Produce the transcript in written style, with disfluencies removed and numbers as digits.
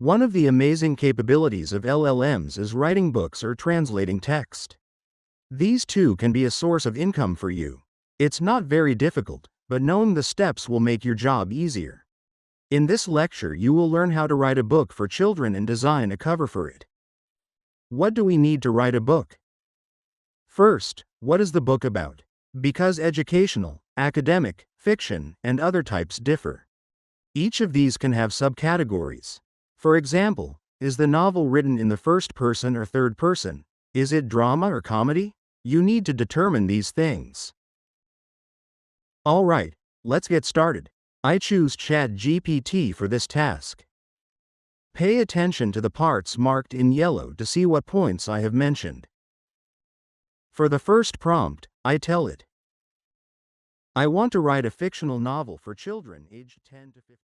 One of the amazing capabilities of LLMs is writing books or translating text. These two can be a source of income for you. It's not very difficult, but knowing the steps will make your job easier. In this lecture, you will learn how to write a book for children and design a cover for it. What do we need to write a book? First, what is the book about? Because educational, academic, fiction, and other types differ. Each of these can have subcategories. For example, is the novel written in the first person or third person? Is it drama or comedy? You need to determine these things. Alright, let's get started. I choose ChatGPT for this task. Pay attention to the parts marked in yellow to see what points I have mentioned. For the first prompt, I tell it, I want to write a fictional novel for children aged 10 to 15.